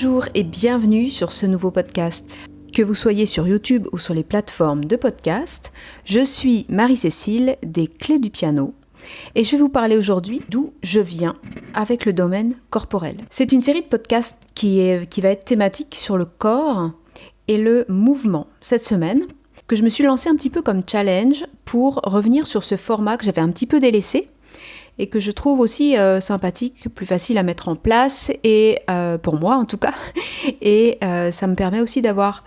Bonjour et bienvenue sur ce nouveau podcast. Que vous soyez sur YouTube ou sur les plateformes de podcast, je suis Marie-Cécile des Clés du Piano et je vais vous parler aujourd'hui d'où je viens avec le domaine corporel. C'est une série de podcasts qui va être thématique sur le corps et le mouvement cette semaine, que je me suis lancée un petit peu comme challenge pour revenir sur ce format que j'avais un petit peu délaissé et que je trouve aussi sympathique, plus facile à mettre en place, et pour moi en tout cas, et ça me permet aussi d'avoir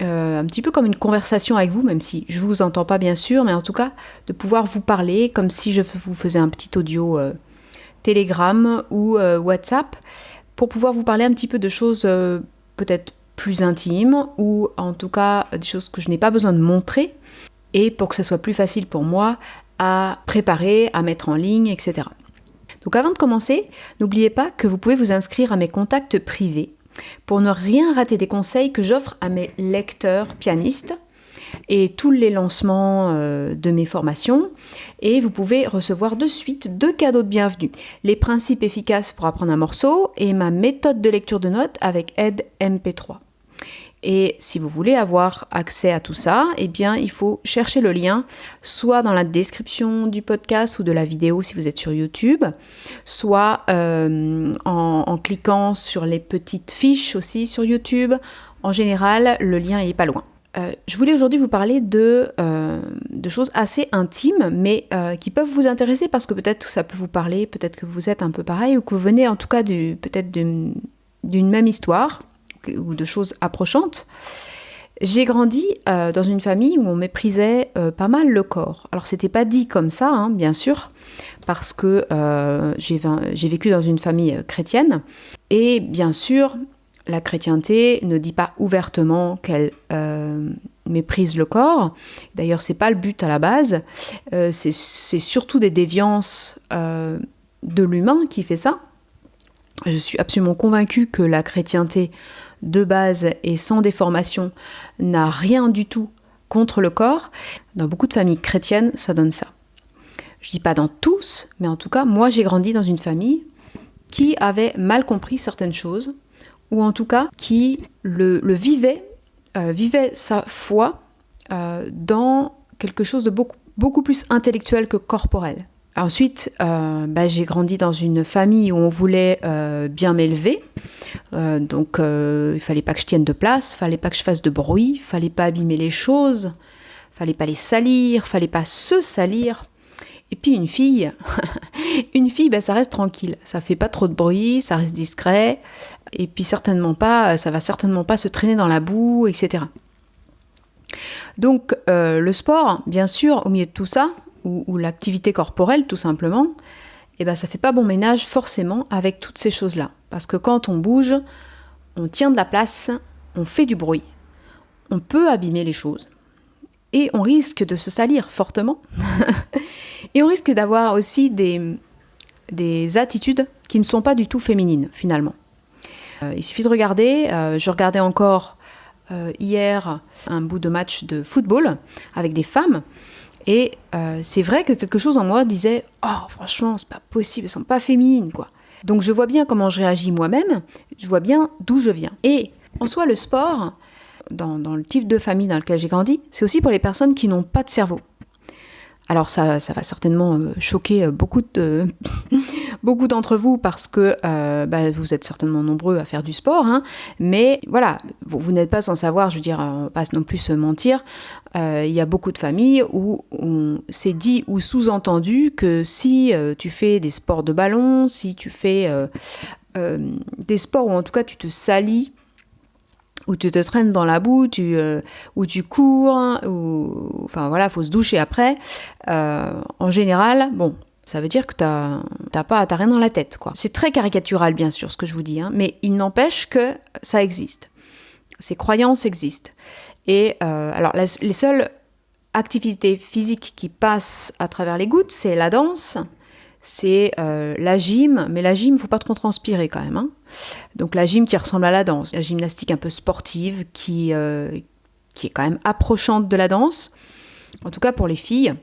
un petit peu comme une conversation avec vous, même si je ne vous entends pas bien sûr, mais en tout cas de pouvoir vous parler comme si je vous faisais un petit audio Telegram ou WhatsApp, pour pouvoir vous parler un petit peu de choses peut-être plus intimes, ou en tout cas des choses que je n'ai pas besoin de montrer, et pour que ça soit plus facile pour moi à préparer, à mettre en ligne, etc. Donc avant de commencer, n'oubliez pas que vous pouvez vous inscrire à mes contacts privés pour ne rien rater des conseils que j'offre à mes lecteurs pianistes et tous les lancements de mes formations. Et vous pouvez recevoir de suite 2 cadeaux de bienvenue. Les principes efficaces pour apprendre un morceau et ma méthode de lecture de notes avec aide MP3. Et si vous voulez avoir accès à tout ça, eh bien, il faut chercher le lien soit dans la description du podcast ou de la vidéo si vous êtes sur YouTube, soit en cliquant sur les petites fiches aussi sur YouTube. En général, le lien n'est pas loin. Je voulais aujourd'hui vous parler de choses assez intimes, mais qui peuvent vous intéresser parce que peut-être que ça peut vous parler, peut-être que vous êtes un peu pareil, ou que vous venez en tout cas peut-être d'une même histoire, ou de choses approchantes. J'ai grandi dans une famille où on méprisait pas mal le corps. Alors c'était pas dit comme ça, hein, bien sûr, parce que j'ai vécu dans une famille chrétienne, et bien sûr, la chrétienté ne dit pas ouvertement qu'elle méprise le corps. D'ailleurs, c'est pas le but à la base. C'est surtout des déviances de l'humain qui fait ça. Je suis absolument convaincue que la chrétienté de base et sans déformation n'a rien du tout contre le corps. Dans beaucoup de familles chrétiennes, ça donne ça. Je dis pas dans tous, mais en tout cas, moi j'ai grandi dans une famille qui avait mal compris certaines choses, ou en tout cas qui le vivait sa foi dans quelque chose de beaucoup plus intellectuel que corporel. Ensuite, j'ai grandi dans une famille où on voulait bien m'élever, donc il fallait pas que je tienne de place, fallait pas que je fasse de bruit, fallait pas abîmer les choses, fallait pas les salir, fallait pas se salir. Et puis une fille, ça reste tranquille, ça fait pas trop de bruit, ça reste discret, et puis ça va certainement pas se traîner dans la boue, etc. Donc le sport, bien sûr, au milieu de tout ça, ou l'activité corporelle tout simplement, ça fait pas bon ménage forcément avec toutes ces choses-là. Parce que quand on bouge, on tient de la place, on fait du bruit, on peut abîmer les choses, et on risque de se salir fortement, et on risque d'avoir aussi des attitudes qui ne sont pas du tout féminines finalement. Il suffit de regarder, je regardais encore hier un bout de match de football avec des femmes, et c'est vrai que quelque chose en moi disait « Oh, franchement, c'est pas possible, elles sont pas féminines, quoi. » Donc je vois bien comment je réagis moi-même, je vois bien d'où je viens. Et en soi, le sport, dans le type de famille dans lequel j'ai grandi, c'est aussi pour les personnes qui n'ont pas de cerveau. Alors ça va certainement choquer beaucoup d'entre vous, parce que vous êtes certainement nombreux à faire du sport, hein, mais voilà, vous n'êtes pas sans savoir, je veux dire, on va pas non plus se mentir, il y a beaucoup de familles où on s'est dit ou sous-entendu que si tu fais des sports de ballon, si tu fais des sports où en tout cas tu te salis, où tu te traînes dans la boue, où tu cours, enfin voilà, faut se doucher après. En général, ça veut dire que t'as rien dans la tête, quoi. C'est très caricatural, bien sûr, ce que je vous dis, hein, mais il n'empêche que ça existe. Ces croyances existent. Et alors, les seules activités physiques qui passent à travers les gouttes, c'est la danse, c'est la gym, mais la gym, il ne faut pas trop transpirer quand même, hein. Donc la gym qui ressemble à la danse, la gymnastique un peu sportive qui est quand même approchante de la danse, en tout cas pour les filles.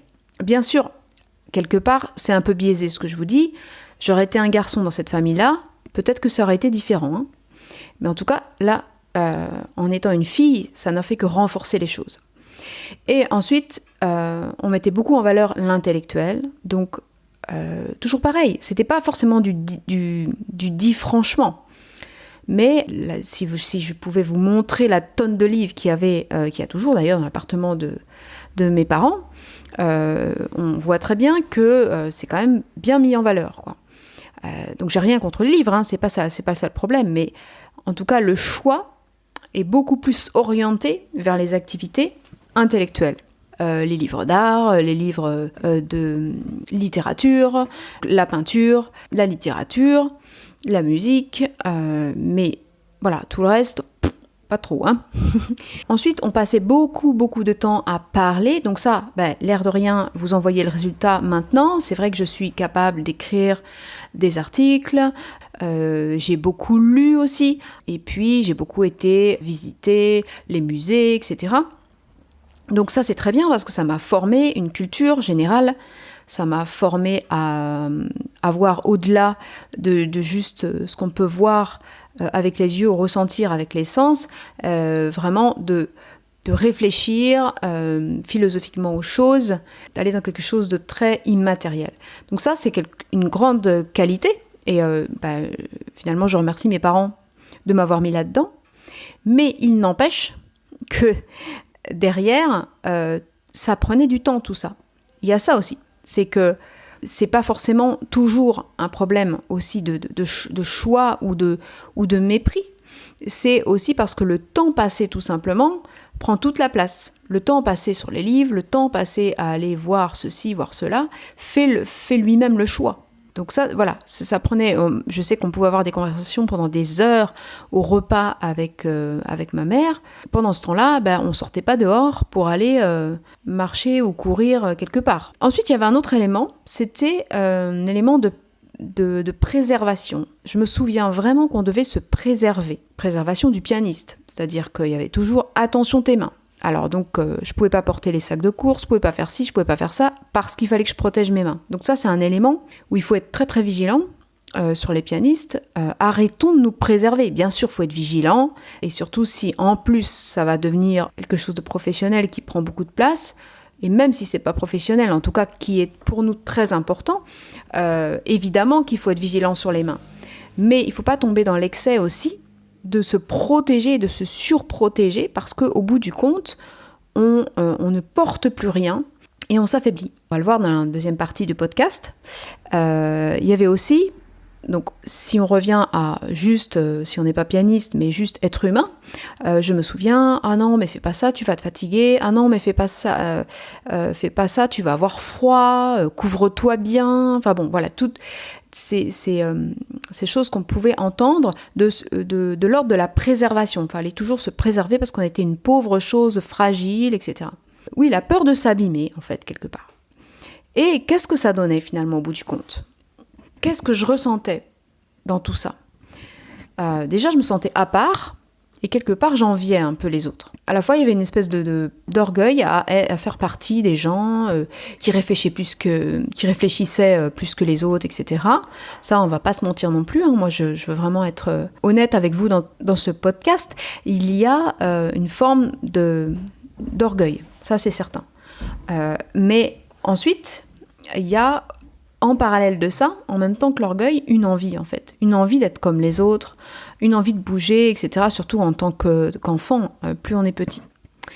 Bien sûr, quelque part, c'est un peu biaisé ce que je vous dis. J'aurais été un garçon dans cette famille-là, peut-être que ça aurait été différent, hein. Mais en tout cas, là, en étant une fille, ça n'a fait que renforcer les choses. Et ensuite, on mettait beaucoup en valeur l'intellectuel. Donc, toujours pareil, c'était pas forcément du dit franchement. Mais là, si je pouvais vous montrer la tonne de livres qu'il y a toujours d'ailleurs dans l'appartement de mes parents, on voit très bien que c'est quand même bien mis en valeur, quoi. Donc j'ai rien contre le livre, hein, c'est pas ça le problème, mais en tout cas le choix est beaucoup plus orienté vers les activités intellectuelles. Les livres d'art, les livres de littérature, la peinture, la littérature, la musique, mais voilà, tout le reste, pas trop, hein. Ensuite, on passait beaucoup de temps à parler, donc ça, l'air de rien, vous en voyez le résultat maintenant. C'est vrai que je suis capable d'écrire des articles, j'ai beaucoup lu aussi, et puis j'ai beaucoup été visiter les musées, etc. Donc ça, c'est très bien parce que ça m'a formé une culture générale, ça m'a formé à voir au-delà de juste ce qu'on peut voir avec les yeux ou ressentir avec les sens, vraiment de réfléchir philosophiquement aux choses, d'aller dans quelque chose de très immatériel. Donc ça, c'est une grande qualité, et finalement, je remercie mes parents de m'avoir mis là-dedans, mais il n'empêche que derrière, ça prenait du temps, tout ça. Il y a ça aussi, c'est que c'est pas forcément toujours un problème aussi de choix ou de mépris. C'est aussi parce que le temps passé, tout simplement, prend toute la place. Le temps passé sur les livres, le temps passé à aller voir ceci, voir cela, fait lui-même le choix. Donc ça, voilà, ça prenait... Je sais qu'on pouvait avoir des conversations pendant des heures au repas avec ma mère. Pendant ce temps-là, on sortait pas dehors pour aller marcher ou courir quelque part. Ensuite, il y avait un autre élément, c'était un élément de préservation. Je me souviens vraiment qu'on devait se préserver. Préservation du pianiste, c'est-à-dire qu'il y avait toujours « attention tes mains ». Alors donc, je pouvais pas porter les sacs de course, je pouvais pas faire ci, je pouvais pas faire ça, parce qu'il fallait que je protège mes mains. Donc ça, c'est un élément où il faut être très très vigilant sur les pianistes. Arrêtons de nous préserver. Bien sûr, il faut être vigilant, et surtout si en plus ça va devenir quelque chose de professionnel qui prend beaucoup de place, et même si c'est pas professionnel, en tout cas qui est pour nous très important, évidemment qu'il faut être vigilant sur les mains. Mais il faut pas tomber dans l'excès aussi, de se protéger, de se surprotéger, parce qu'au bout du compte, on ne porte plus rien et on s'affaiblit. On va le voir dans la deuxième partie du podcast. Il y avait aussi, donc si on revient à juste, si on n'est pas pianiste, mais juste être humain, je me souviens, ah non, mais fais pas ça, tu vas te fatiguer, ah non, mais fais pas ça, tu vas avoir froid, couvre-toi bien, enfin bon, voilà, toutes ces choses qu'on pouvait entendre de l'ordre de la préservation. Il fallait toujours se préserver parce qu'on était une pauvre chose fragile, etc. Oui, la peur de s'abîmer, en fait, quelque part. Et qu'est-ce que ça donnait, finalement, au bout du compte ? Qu'est-ce que je ressentais dans tout ça ? Déjà, je me sentais à part, et quelque part, j'enviais un peu les autres. À la fois, il y avait une espèce d'orgueil à faire partie des gens qui réfléchissaient plus que les autres, etc. Ça, on va pas se mentir non plus, hein. Moi, je veux vraiment être honnête avec vous dans ce podcast. Il y a une forme d'orgueil, ça c'est certain. Mais ensuite, il y a, en parallèle de ça, en même temps que l'orgueil, une envie en fait. Une envie d'être comme les autres, une envie de bouger, etc. Surtout en tant qu'enfant, plus on est petit.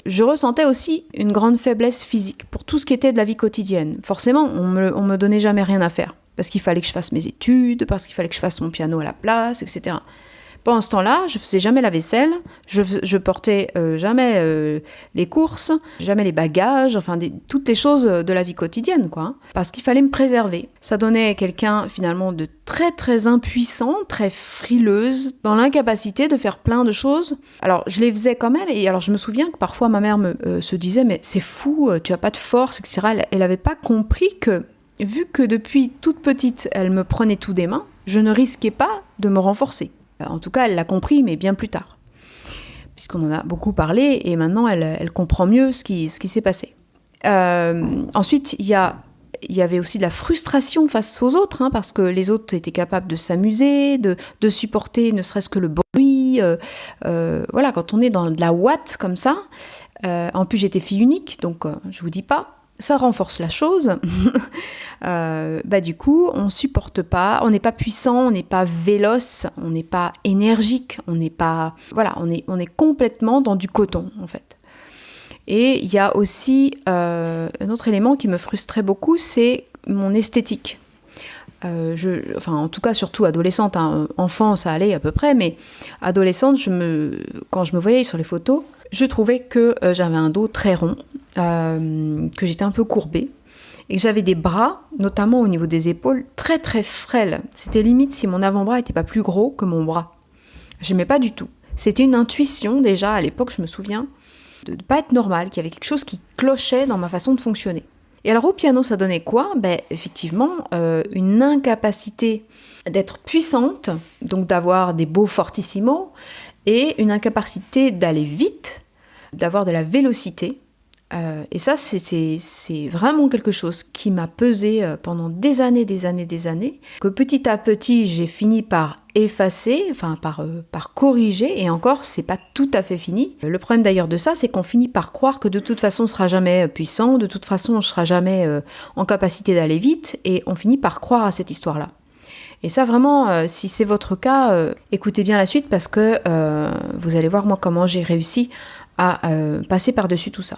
Je ressentais aussi une grande faiblesse physique pour tout ce qui était de la vie quotidienne. Forcément, on me donnait jamais rien à faire. Parce qu'il fallait que je fasse mes études, parce qu'il fallait que je fasse mon piano à la place, etc. Pendant ce temps-là, je faisais jamais la vaisselle, je portais jamais les courses, jamais les bagages, enfin toutes les choses de la vie quotidienne, quoi. Hein, parce qu'il fallait me préserver. Ça donnait quelqu'un finalement de très très impuissant, très frileuse, dans l'incapacité de faire plein de choses. Alors je les faisais quand même, et alors je me souviens que parfois ma mère se disait mais c'est fou, tu as pas de force, etc. Elle avait pas compris que vu que depuis toute petite elle me prenait tout des mains, je ne risquais pas de me renforcer. En tout cas, elle l'a compris, mais bien plus tard. Puisqu'on en a beaucoup parlé, et maintenant, elle comprend mieux ce qui s'est passé. Ensuite, il y avait aussi de la frustration face aux autres, hein, parce que les autres étaient capables de s'amuser, de supporter ne serait-ce que le bruit, aussi, voilà, quand on est dans de la ouate comme ça, en plus j'étais fille unique, donc je vous dis pas, ça renforce la chose. Du coup, on supporte pas, on n'est pas puissant, on n'est pas véloce, on n'est pas énergique, on n'est pas, voilà, on est complètement dans du coton en fait. Et il y a aussi un autre élément qui me frustrait beaucoup, c'est mon esthétique. En tout cas, surtout adolescente, hein, enfant, ça allait à peu près, mais adolescente, quand je me voyais sur les photos, je trouvais que j'avais un dos très rond, que j'étais un peu courbée, et que j'avais des bras, notamment au niveau des épaules, très très frêles. C'était limite si mon avant-bras n'était pas plus gros que mon bras. J'aimais pas du tout. C'était une intuition déjà, à l'époque, je me souviens, de ne pas être normale, qu'il y avait quelque chose qui clochait dans ma façon de fonctionner. Et alors au piano, ça donnait quoi ? Effectivement, une incapacité d'être puissante, donc d'avoir des beaux fortissimos, et une incapacité d'aller vite, d'avoir de la vélocité. Et ça, c'est vraiment quelque chose qui m'a pesé pendant des années, que petit à petit, j'ai fini par effacer, par corriger, et encore, c'est pas tout à fait fini. Le problème d'ailleurs de ça, c'est qu'on finit par croire que de toute façon, on sera jamais puissant, de toute façon, on sera jamais en capacité d'aller vite, et on finit par croire à cette histoire-là. Et ça, vraiment, si c'est votre cas, écoutez bien la suite, parce que vous allez voir, moi, comment j'ai réussi à passer par-dessus tout ça.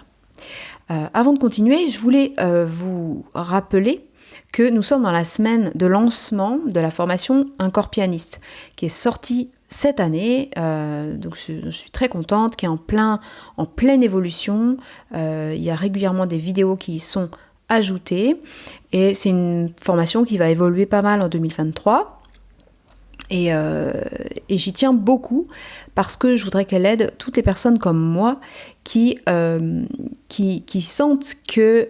Avant de continuer, je voulais vous rappeler que nous sommes dans la semaine de lancement de la formation Un corps pianiste, qui est sortie cette année, donc je suis très contente, qui est en pleine évolution. Il y a régulièrement des vidéos qui y sont ajoutées, et c'est une formation qui va évoluer pas mal en 2023. Et j'y tiens beaucoup parce que je voudrais qu'elle aide toutes les personnes comme moi qui sentent que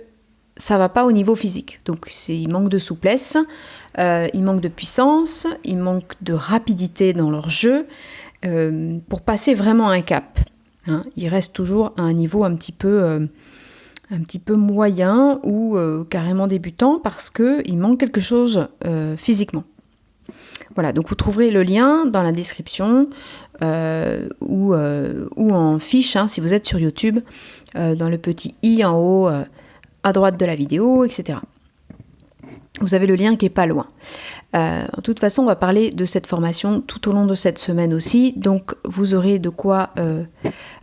ça va pas au niveau physique. Donc il manque de souplesse, il manque de puissance, il manque de rapidité dans leur jeu pour passer vraiment un cap. Hein. Ils restent toujours à un niveau un petit peu moyen ou carrément débutant parce qu'il manque quelque chose physiquement. Voilà, donc vous trouverez le lien dans la description ou en fiche, hein, si vous êtes sur YouTube, dans le petit i en haut à droite de la vidéo, etc. Vous avez le lien qui est pas loin. De toute façon, on va parler de cette formation tout au long de cette semaine aussi, donc vous aurez de quoi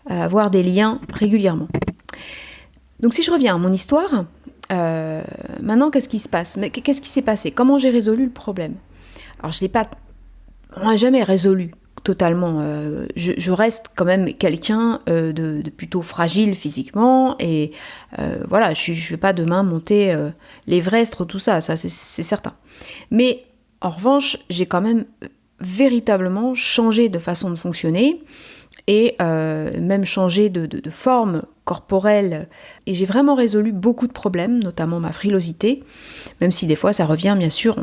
avoir des liens régulièrement. Donc si je reviens à mon histoire, maintenant qu'est-ce qui se passe ? Mais qu'est-ce qui s'est passé ? Comment j'ai résolu le problème ? Alors, on n'a jamais résolu totalement. Je reste quand même quelqu'un de plutôt fragile physiquement et voilà, je ne vais pas demain monter l'Everest, tout ça, c'est certain. Mais en revanche, j'ai quand même véritablement changé de façon de fonctionner et même changé de forme corporelle. Et j'ai vraiment résolu beaucoup de problèmes, notamment ma frilosité, même si des fois ça revient, bien sûr,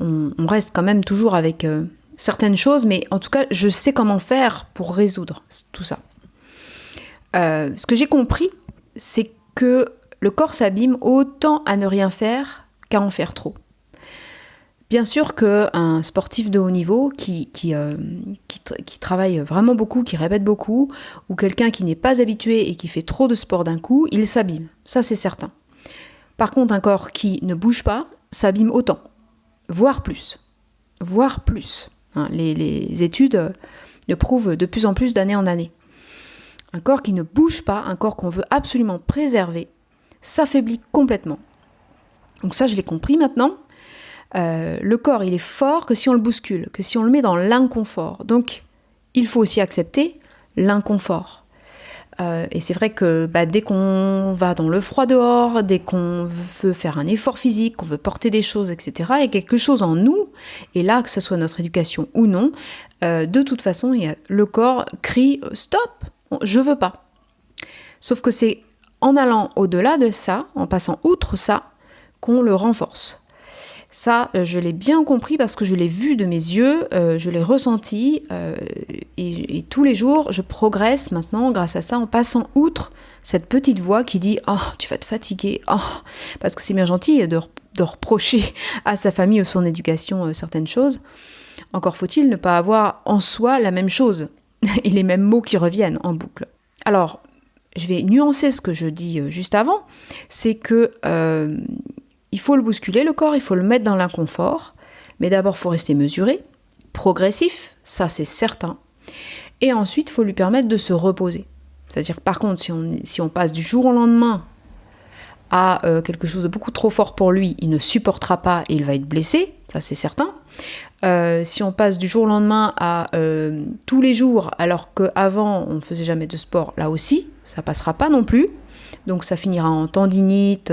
on reste quand même toujours avec certaines choses, mais en tout cas, je sais comment faire pour résoudre tout ça. Ce que j'ai compris, c'est que le corps s'abîme autant à ne rien faire qu'à en faire trop. Bien sûr qu'un sportif de haut niveau qui travaille vraiment beaucoup, qui répète beaucoup, ou quelqu'un qui n'est pas habitué et qui fait trop de sport d'un coup, il s'abîme. Ça, c'est certain. Par contre, un corps qui ne bouge pas s'abîme autant. Voire plus. Hein, les études le prouvent de plus en plus d'année en année. Un corps qui ne bouge pas, un corps qu'on veut absolument préserver, s'affaiblit complètement. Donc ça, je l'ai compris maintenant. Le corps, il est fort que si on le bouscule, que si on le met dans l'inconfort. Donc, il faut aussi accepter l'inconfort. Et c'est vrai que dès qu'on va dans le froid dehors, dès qu'on veut faire un effort physique, qu'on veut porter des choses, etc., il y a quelque chose en nous, et là, que ce soit notre éducation ou non, de toute façon, le corps crie « stop, je veux pas ». Sauf que c'est en allant au-delà de ça, en passant outre ça, qu'on le renforce. Ça, je l'ai bien compris parce que je l'ai vu de mes yeux, je l'ai ressenti et tous les jours, je progresse maintenant grâce à ça en passant outre cette petite voix qui dit « Oh, tu vas te fatiguer, oh !» Parce que c'est bien gentil de reprocher à sa famille ou son éducation certaines choses. Encore faut-il ne pas avoir en soi la même chose et les mêmes mots qui reviennent en boucle. Alors, je vais nuancer ce que je dis juste avant, c'est que il faut le bousculer, le corps, il faut le mettre dans l'inconfort, mais d'abord, il faut rester mesuré, progressif, ça c'est certain, et ensuite, il faut lui permettre de se reposer. C'est-à-dire que par contre, si on passe du jour au lendemain à quelque chose de beaucoup trop fort pour lui, il ne supportera pas et il va être blessé, ça c'est certain. Si on passe du jour au lendemain à tous les jours, alors qu'avant on ne faisait jamais de sport, là aussi, ça passera pas non plus. Donc ça finira en tendinite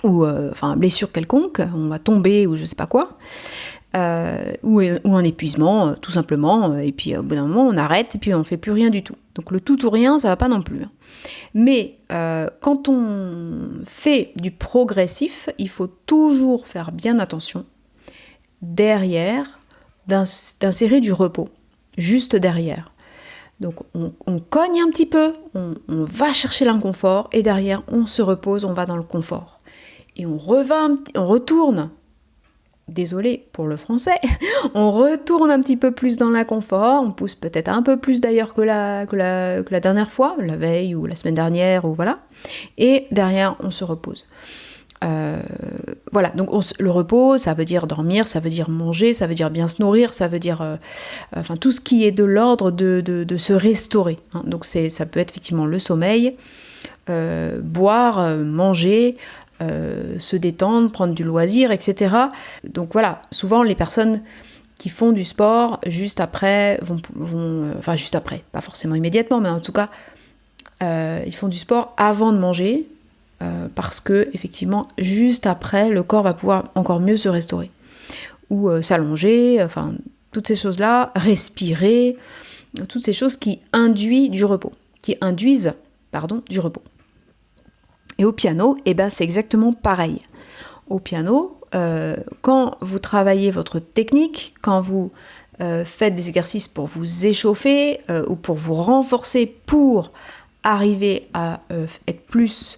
ou blessure quelconque, on va tomber ou je sais pas quoi. Ou un épuisement, tout simplement, et puis au bout d'un moment on arrête et puis on ne fait plus rien du tout. Donc le tout ou rien, ça va pas non plus. Mais quand on fait du progressif, il faut toujours faire bien attention derrière d'insérer du repos, juste derrière. Donc on cogne un petit peu, on va chercher l'inconfort et derrière on se repose, on va dans le confort. Et on retourne. Désolée pour le français, on retourne un petit peu plus dans l'inconfort, on pousse peut-être un peu plus d'ailleurs que la dernière fois, la veille ou la semaine dernière, ou voilà, et derrière on se repose. Voilà, donc le repos, ça veut dire dormir, ça veut dire manger, ça veut dire bien se nourrir, ça veut dire tout ce qui est de l'ordre de se restaurer. Hein. Donc ça peut être effectivement le sommeil, boire, manger, se détendre, prendre du loisir, etc. Donc voilà, souvent les personnes qui font du sport juste après juste après, pas forcément immédiatement, mais en tout cas, ils font du sport avant de manger, parce que effectivement, juste après, le corps va pouvoir encore mieux se restaurer. Ou s'allonger, toutes ces choses-là, respirer, toutes ces choses qui induisent du repos. Et au piano, c'est exactement pareil. Au piano, quand vous travaillez votre technique, quand vous faites des exercices pour vous échauffer ou pour vous renforcer, pour arriver à être plus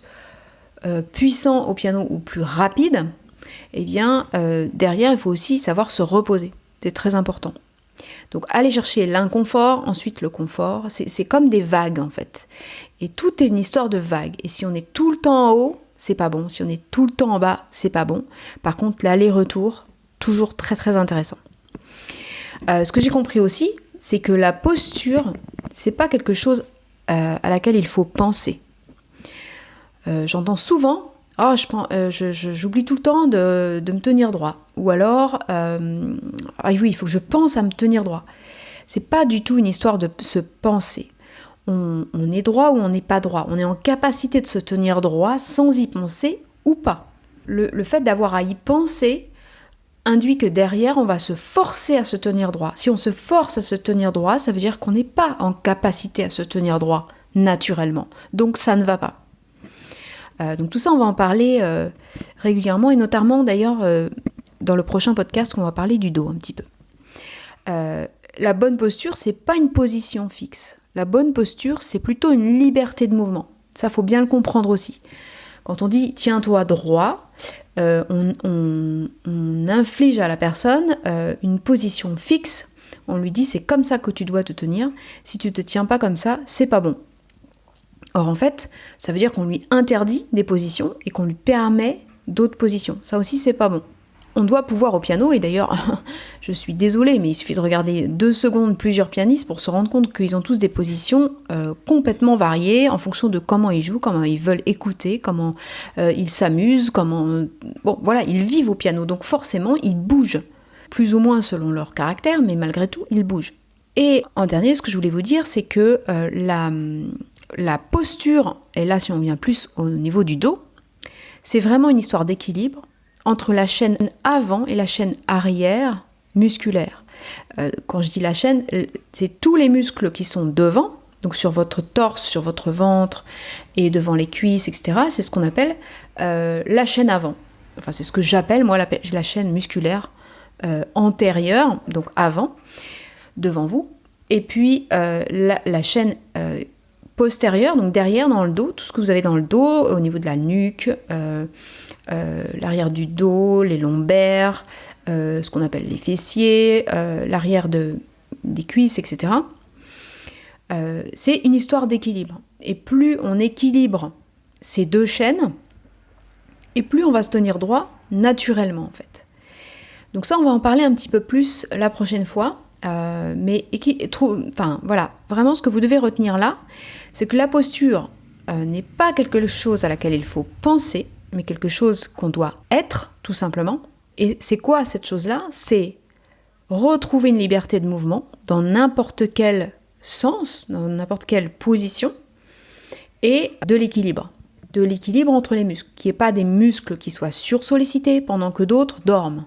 puissant au piano ou plus rapide, derrière, il faut aussi savoir se reposer. C'est très important. Donc, aller chercher l'inconfort, ensuite le confort, c'est comme des vagues en fait. Et tout est une histoire de vagues. Et si on est tout le temps en haut, c'est pas bon. Si on est tout le temps en bas, c'est pas bon. Par contre, l'aller-retour, toujours très très intéressant. Ce que j'ai compris aussi, c'est que la posture, c'est pas quelque chose à laquelle il faut penser. J'entends souvent, j'oublie tout le temps de me tenir droit. Ou alors, oui, il faut que je pense à me tenir droit. C'est pas du tout une histoire de se penser. On est droit ou on n'est pas droit. On est en capacité de se tenir droit sans y penser ou pas. Le fait d'avoir à y penser induit que derrière, on va se forcer à se tenir droit. Si on se force à se tenir droit, ça veut dire qu'on n'est pas en capacité à se tenir droit naturellement. Donc ça ne va pas. Donc tout ça, on va en parler régulièrement et notamment d'ailleurs dans le prochain podcast, on va parler du dos un petit peu. La bonne posture, c'est pas une position fixe. La bonne posture, c'est plutôt une liberté de mouvement. Ça, faut bien le comprendre aussi. Quand on dit « tiens-toi droit », on inflige à la personne une position fixe. On lui dit « c'est comme ça que tu dois te tenir. Si tu ne te tiens pas comme ça, c'est pas bon ». Or, en fait, ça veut dire qu'on lui interdit des positions et qu'on lui permet d'autres positions. Ça aussi, c'est pas bon. On doit pouvoir au piano, et d'ailleurs, je suis désolée, mais il suffit de regarder 2 secondes plusieurs pianistes pour se rendre compte qu'ils ont tous des positions complètement variées en fonction de comment ils jouent, comment ils veulent écouter, comment ils s'amusent, ils vivent au piano. Donc forcément, ils bougent, plus ou moins selon leur caractère, mais malgré tout, ils bougent. Et en dernier, ce que je voulais vous dire, c'est que la posture, et là si on vient plus au niveau du dos, c'est vraiment une histoire d'équilibre entre la chaîne avant et la chaîne arrière musculaire. Quand je dis la chaîne, c'est tous les muscles qui sont devant, donc sur votre torse, sur votre ventre et devant les cuisses, etc. C'est ce qu'on appelle la chaîne avant. Enfin, c'est ce que j'appelle, moi, la chaîne musculaire antérieure, donc avant, devant vous. Et puis, la chaîne postérieure, donc derrière, dans le dos, tout ce que vous avez dans le dos, au niveau de la nuque, l'arrière du dos, les lombaires, ce qu'on appelle les fessiers, l'arrière des cuisses, etc. C'est une histoire d'équilibre. Et plus on équilibre ces deux chaînes, et plus on va se tenir droit naturellement en fait. Donc ça, on va en parler un petit peu plus la prochaine fois. Vraiment ce que vous devez retenir là, c'est que la posture n'est pas quelque chose à laquelle il faut penser, mais quelque chose qu'on doit être, tout simplement. Et c'est quoi cette chose-là ? C'est retrouver une liberté de mouvement dans n'importe quel sens, dans n'importe quelle position, et de l'équilibre. De l'équilibre entre les muscles, qu'il n'y ait pas des muscles qui soient sursollicités pendant que d'autres dorment.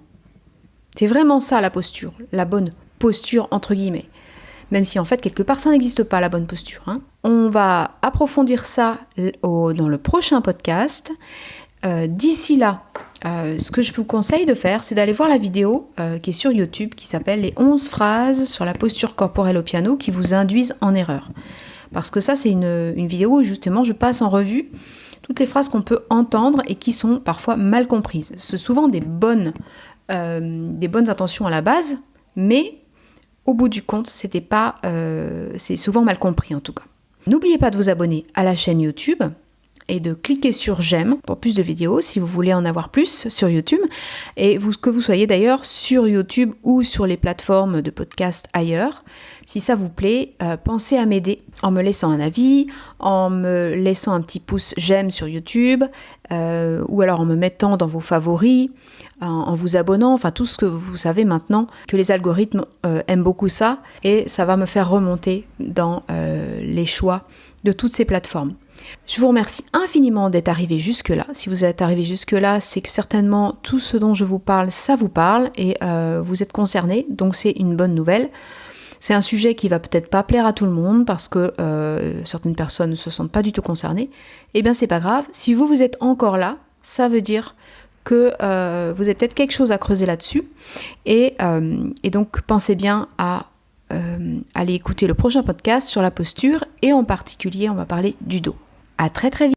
C'est vraiment ça la posture, la bonne posture entre guillemets. Même si en fait quelque part ça n'existe pas la bonne posture. On va approfondir ça dans le prochain podcast. D'ici là, ce que je vous conseille de faire, c'est d'aller voir la vidéo qui est sur YouTube, qui s'appelle les 11 phrases sur la posture corporelle au piano qui vous induisent en erreur. Parce que ça, c'est une vidéo où justement je passe en revue toutes les phrases qu'on peut entendre et qui sont parfois mal comprises. C'est souvent des bonnes intentions à la base, mais au bout du compte, c'est souvent mal compris en tout cas. N'oubliez pas de vous abonner à la chaîne YouTube et de cliquer sur j'aime pour plus de vidéos si vous voulez en avoir plus sur YouTube. Et que vous soyez d'ailleurs sur YouTube ou sur les plateformes de podcast ailleurs, si ça vous plaît, pensez à m'aider en me laissant un avis, en me laissant un petit pouce j'aime sur YouTube, ou alors en me mettant dans vos favoris, en vous abonnant, enfin tout ce que vous savez maintenant, que les algorithmes aiment beaucoup ça, et ça va me faire remonter dans les choix de toutes ces plateformes. Je vous remercie infiniment d'être arrivé jusque-là. Si vous êtes arrivé jusque-là, c'est que certainement tout ce dont je vous parle, ça vous parle et vous êtes concerné, donc c'est une bonne nouvelle. C'est un sujet qui va peut-être pas plaire à tout le monde parce que certaines personnes ne se sentent pas du tout concernées. Eh bien c'est pas grave, si vous êtes encore là, ça veut dire que vous avez peut-être quelque chose à creuser là-dessus et donc pensez bien à aller écouter le prochain podcast sur la posture et en particulier on va parler du dos. À très très vite.